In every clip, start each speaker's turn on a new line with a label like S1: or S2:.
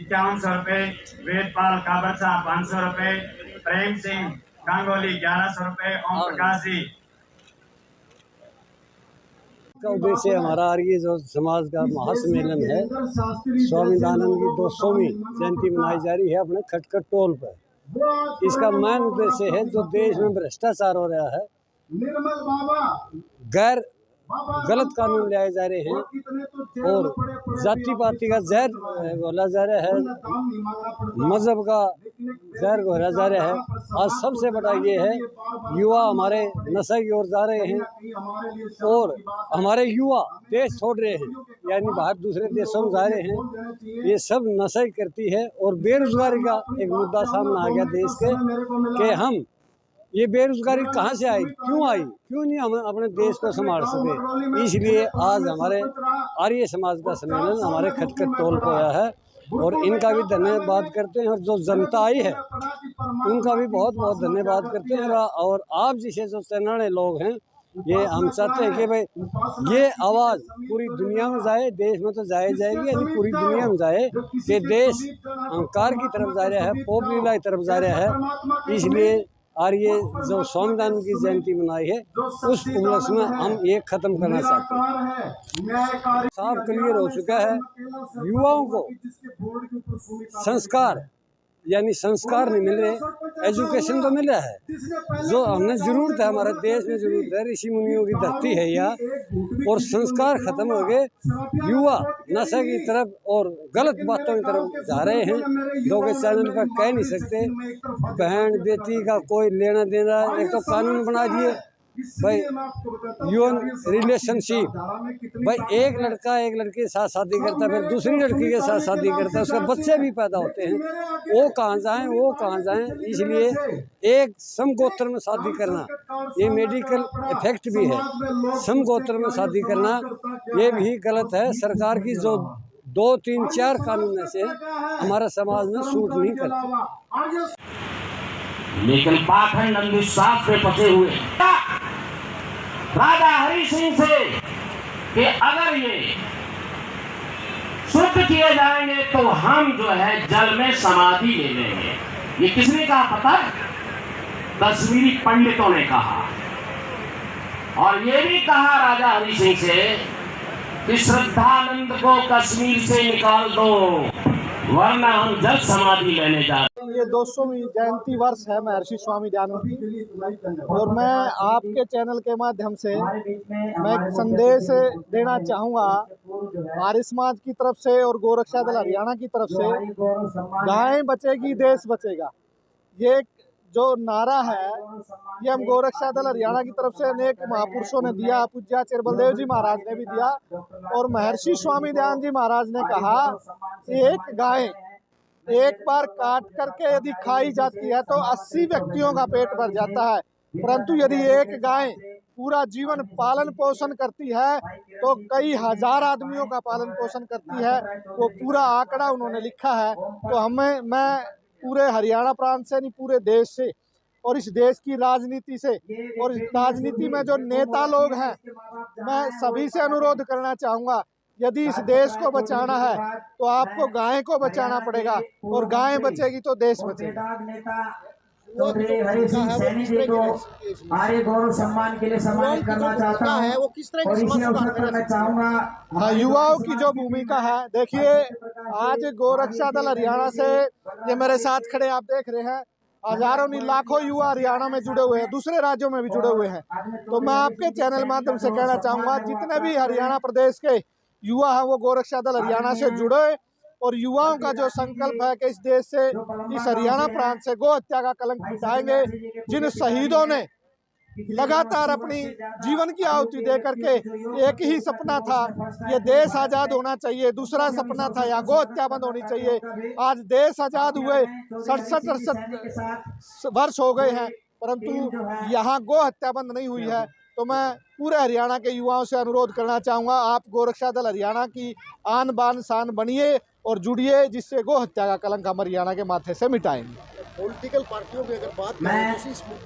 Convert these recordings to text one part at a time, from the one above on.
S1: 5100 रुपए, वेदपाल काबरसा 500 रुपए, प्रेम सिंह गांगोली 1100 रुपए, ओम प्रकाश जी
S2: का उद्देश्य हमारा आर्य जो समाज का महासम्मेलन है, स्वामी दयानंद की 200वीं जयंती मनाई जा रही है अपने खटखट टोल पर। इसका मेन उद्देश्य है जो देश में भ्रष्टाचार हो रहा है, गैर गलत कानून लाए जा रहे हैं और जाति पाति का जहर घोला जा रहा है, मजहब का जहर घोला जा रहा है। आज सबसे बड़ा ये है युवा हमारे नशे की ओर जा रहे हैं और हमारे युवा देश छोड़ रहे हैं, यानी बाहर दूसरे देशों में जा रहे हैं। ये सब नशे करती है और बेरोजगारी का एक मुद्दा सामने आ गया देश के कि हम ये बेरोजगारी कहाँ से आई, क्यों आई, क्यों नहीं हम अपने देश को संभाल सके। इसलिए आज हमारे आर्य समाज का सम्मेलन हमारे खटखट टोल पर आया है और इनका भी धन्यवाद करते हैं और जो जनता आई है उनका भी बहुत बहुत धन्यवाद करते हैं। और आप जैसे जो चैनल लोग हैं, ये हम चाहते हैं कि भाई ये आवाज़ पूरी दुनिया में जाए, देश में तो जाए जाएगी, यानी पूरी दुनिया में जाए कि देश अहंकार की तरफ जा रहा है, पोप लीला की तरफ जा रहा है। इसलिए और ये जो स्वामी दयानंद की जयंती मनाई है उस उपलक्ष्य में हम ये खत्म करना चाहते हैं। साफ क्लियर हो चुका है, युवाओं को संस्कार यानी संस्कार नहीं मिल रहे, एजुकेशन तो मिला है, जो हमने जरूरत है, हमारे देश में जरूरत है, ऋषि मुनियों की धरती है यहाँ, और संस्कार खत्म हो गए, युवा नशे की तरफ और गलत बातों की तरफ जा रहे हैं। लोग इस चैनल पर कह नहीं सकते, बहन बेटी का कोई लेना देना, एक तो कानून बना दिए भाई ह्यूमन रिलेशनशिप, भाई एक लड़का एक लड़की के साथ शादी करता है, फिर दूसरी लड़की के साथ शादी करता है, उसके बच्चे भी पैदा होते हैं, वो कहाँ जाएं, वो कहाँ जाएं। इसलिए एक समगोत्र में शादी करना ये मेडिकल इफेक्ट भी है, समगोत्र में शादी करना ये भी गलत है। सरकार की जो 2, 3, 4 कानून ऐसे हमारे समाज में सूट नहीं करते,
S3: लेकिन पाखंड अंधविश्वास पे फंसे हुए राजा हरि सिंह से कि अगर ये शुद्ध किए जाएंगे तो हम जो है जल में समाधि ले लेंगे। ये किसने कहा पता है? कश्मीरी पंडितों ने कहा। और ये भी कहा राजा हरि सिंह से कि श्रद्धानंद को कश्मीर से निकाल दो वरना हम जल समाधि लेने जा रहे हैं।
S4: ये 200वीं जयंती वर्ष है महर्षि स्वामी दयानंद की, और मैं आपके चैनल के माध्यम से मैं एक संदेश देना चाहूँगा आर्य समाज की तरफ से और गोरक्षा दल हरियाणा की तरफ से। गाय बचेगी देश बचेगा, ये जो नारा है ये हम गोरक्षा दल हरियाणा की तरफ से अनेक महापुरुषों ने दिया, पूज्याचार्य बलदेव जी महाराज ने भी दिया, और महर्षि स्वामी दयानंद जी महाराज ने कहा एक गाय एक बार काट करके यदि खाई जाती है तो 80 व्यक्तियों का पेट भर जाता है, परंतु यदि एक गाय पूरा जीवन पालन पोषण करती है तो कई हजार आदमियों का पालन पोषण करती है। वो पूरा आंकड़ा उन्होंने लिखा है। तो मैं पूरे हरियाणा प्रांत से नहीं, पूरे देश से और इस देश की राजनीति से और इस राजनीति में जो नेता लोग हैं, मैं सभी से अनुरोध करना चाहूँगा, यदि इस देश को बचाना है तो आपको गाय को बचाना पड़ेगा, और गाय बचेगी तो देश बचेगा।
S5: हरि सिंह सैनी जी को आर्य गौरव सम्मान के लिए सम्मानित करना चाहता है, वो किस तरह की अवसर पर मैं चाहूँगा
S4: युवाओं की जो भूमिका है। देखिए आज गोरक्षा दल हरियाणा से ये मेरे साथ खड़े आप देख रहे हैं, हजारों नहीं लाखों युवा हरियाणा में जुड़े हुए हैं, दूसरे राज्यों में भी जुड़े हुए हैं। तो मैं आपके चैनल माध्यम से कहना चाहूँगा जितने भी हरियाणा प्रदेश के युवा हैं वो गोरक्षा दल हरियाणा से जुड़े, और युवाओं का जो संकल्प है कि इस देश से, इस हरियाणा प्रांत से गौ हत्या का कलंक मिटाएंगे। जिन शहीदों ने लगातार अपनी जीवन की आहुति दे करके, एक ही सपना था ये देश आज़ाद होना चाहिए, दूसरा सपना था या गौ हत्या बंद होनी चाहिए। आज देश आज़ाद हुए 67-68 वर्ष हो गए हैं, परंतु यहाँ गौ हत्या बंद नहीं हुई है। तो मैं पूरे हरियाणा के युवाओं से अनुरोध करना चाहूँगा, आप गोरक्षा दल हरियाणा की आन बान शान बनिए और जुड़िए, जिससे गौ हत्या का कलंक हम हरियाणा के माथे से मिटाएंगे।
S5: पॉलिटिकल पार्टियों की अगर बात करें,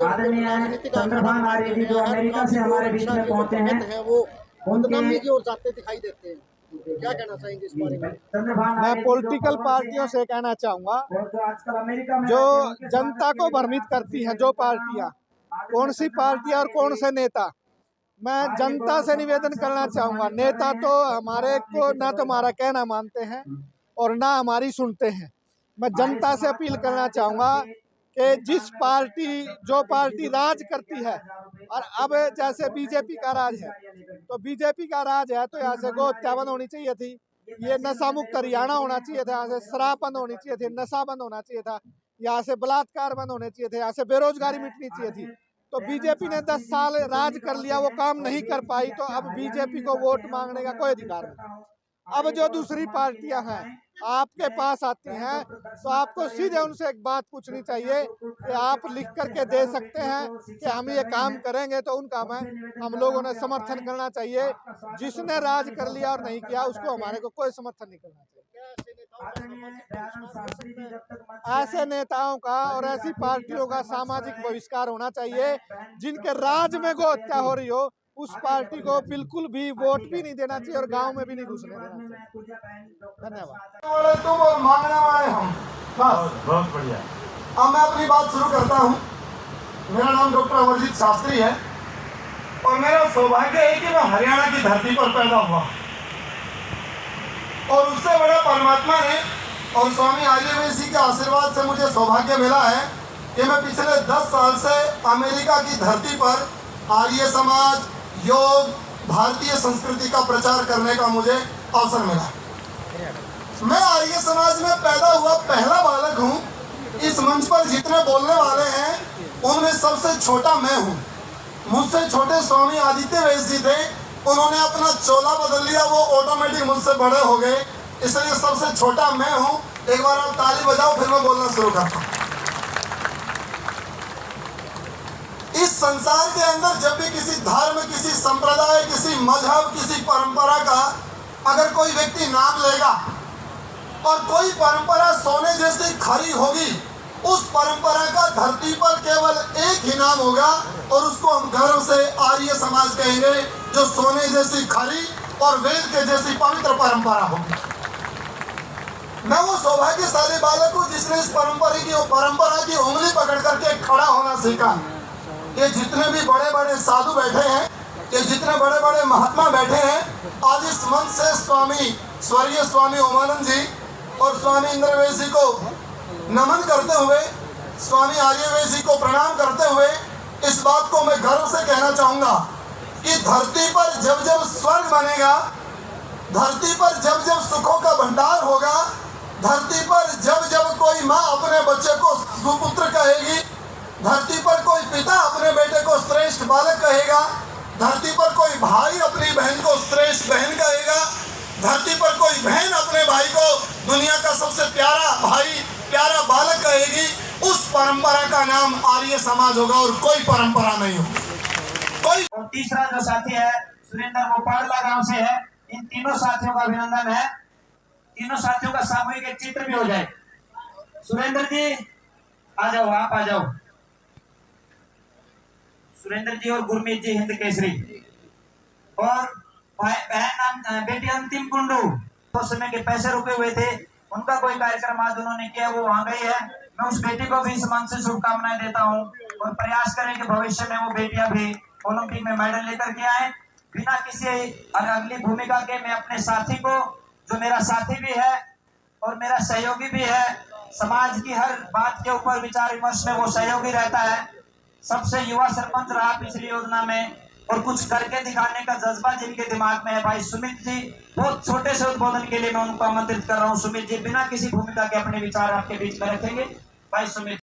S5: आदरणीय चंद्रभान आर्य जी जो अमेरिका से हमारे बीच में पहुंचे हैं, वो बदनामी की ओर जाते दिखाई देते हैं।
S4: क्या कहना चाहेंगे इस बारे में?
S5: धन्यवाद।
S4: मैं पॉलिटिकल पार्टियों से कहना चाहूँगा,
S5: और जो आजकल अमेरिका में
S4: जो
S5: रहते हैं, उनके
S4: जनता
S5: समाज
S4: को
S5: के
S4: भ्रमित करती हैं, जो पार्टियां, कौन सी पार्टियां और कौन से नेता, मैं जनता से निवेदन करना चाहूँगा, नेता तो हमारे को ना तो हमारा कहना मानते हैं और ना हमारी सुनते हैं। मैं जनता से अपील करना चाहूँगा कि जिस पार्टी, जो पार्टी राज करती है, और अब जैसे बीजेपी का राज है, तो बीजेपी का राज है तो यहाँ से गौ हत्या बंद होनी चाहिए थी, ये नशा मुक्त हरियाणा होना चाहिए था, यहाँ से शराब बंद होनी चाहिए थी, नशा बंद होना चाहिए था, यहाँ से बलात्कार बंद होने चाहिए थे, यहाँ से बेरोजगारी मिटनी चाहिए थी। तो बीजेपी ने 10 साल राज कर लिया, वो काम नहीं कर पाई, तो अब बीजेपी को वोट मांगने का कोई अधिकार नहीं। अब जो दूसरी पार्टियां हैं आपके पास आती हैं, तो आपको सीधे उनसे एक बात पूछनी चाहिए कि आप लिख करके दे सकते हैं कि हम ये काम करेंगे, तो उनका हम लोगों ने समर्थन करना चाहिए। जिसने राज कर लिया और नहीं किया उसको हमारे को कोई समर्थन नहीं करना चाहिए। ऐसे नेताओं का और ऐसी पार्टियों का सामाजिक बहिष्कार होना चाहिए। जिनके राज में गौ हत्या हो रही हो, उस पार्टी को बिल्कुल भी वोट भी नहीं देना चाहिए और गांव में भी नहीं घुसने देना चाहिए। धन्यवाद।
S6: तुम और मांगने वाले हम, बस।
S1: बहुत बढ़िया।
S6: अब मैं अपनी बात शुरू करता हूँ। मेरा नाम डॉक्टर अमरजीत शास्त्री है और मेरा सौभाग्य है कि मैं हरियाणा की धरती पर पैदा हुआ, और उससे बड़ा परमात्मा ने और स्वामी आर्यवेद जी के आशीर्वाद से मुझे सौभाग्य मिला है कि मैं पिछले 10 साल से अमेरिका की धरती पर आर्य समाज, योग, भारतीय संस्कृति का प्रचार करने का मुझे अवसर मिला। मैं आर्य समाज में पैदा हुआ पहला बालक हूँ। इस मंच पर जितने बोलने वाले हैं उनमें सबसे छोटा मैं हूँ। मुझसे छोटे स्वामी आदित्य वेद जी थे, उन्होंने अपना चोला बदल लिया, वो ऑटोमेटिक मुझसे बड़े हो गए, इसलिए सबसे छोटा मैं हूँ। एक बार आप ताली बजाओ, फिर मैं बोलना शुरू करता हूँ। इस संसार के अंदर जब भी किसी धर्म, किसी संप्रदाय, किसी मजहब, किसी परंपरा का अगर कोई व्यक्ति नाम लेगा और कोई परंपरा सोने जैसी खरी होगी, उस परंपरा का धरती पर केवल एक ही नाम होगा और उसको हम गर्व से आर्य समाज कहेंगे, जो सोने जैसी खरी और वेद के जैसी पवित्र परंपरा होगी। मैं वो सौभाग्यशाली बालक हूँ जिसने इस परंपरा की उंगली पकड़ करके खड़ा होना सीखा। ये जितने भी बड़े बड़े साधु बैठे हैं, ये जितने बड़े बड़े महात्मा बैठे हैं, आज इस मंच से स्वर्गीय स्वामी ओमानंद जी और स्वामी इंद्रवेद जी को नमन करते हुए, स्वामी आर्यवेद जी को प्रणाम करते हुए इस बात को मैं गर्व से कहना चाहूँगा कि धरती पर जब जब स्वर्ग बनेगा, धरती पर जब जब सुखों का भंडार होगा, धरती पर जब जब कोई माँ अपने बच्चे को सुपुत्र कहेगी, धरती पर कोई पिता अपने बेटे को श्रेष्ठ बालक कहेगा, धरती पर कोई भाई अपनी बहन को श्रेष्ठ बहन कहेगा, धरती पर कोई बहन अपने भाई को दुनिया का सबसे प्यारा भाई, प्यारा बालक कहेगी, उस परंपरा का नाम आर्य समाज होगा और कोई परंपरा नहीं होगी। कोई।
S3: और तीसरा जो साथी है सुरेंद्र, वो पाड़ला गांव से है। इन तीनों साथियों का अभिनंदन है। तीनों साथियों का सामूहिक एक चित्र भी हो जाए। सुरेंद्र जी आ जाओ, आप आ जाओ। सुरेंद्र जी और गुरमीत जी हिंद केसरी, और बहन बेटी अंतिम कुंडू, उस समय के पैसे रुके हुए थे, उनका कोई कार्यक्रम आज उन्होंने किया, वो वहां गई है। मैं उस बेटी को भी इस मंच से शुभकामनाएं देता हूँ और प्रयास करें कि भविष्य में वो बेटियां भी ओलंपिक में मेडल लेकर के आए। बिना किसी अगली भूमिका के मैं अपने साथी को, जो मेरा साथी भी है और मेरा सहयोगी भी है, समाज की हर बात के ऊपर विचार विमर्श में वो सहयोगी रहता है, सबसे युवा सरपंच रहा पिछली योजना में, और कुछ करके दिखाने का जज्बा जिनके दिमाग में है, भाई सुमित जी, बहुत छोटे से उद्बोधन के लिए मैं उनको आमंत्रित कर रहा हूँ। सुमित जी बिना किसी भूमिका के अपने विचार आपके बीच में रखेंगे। भाई सुमित।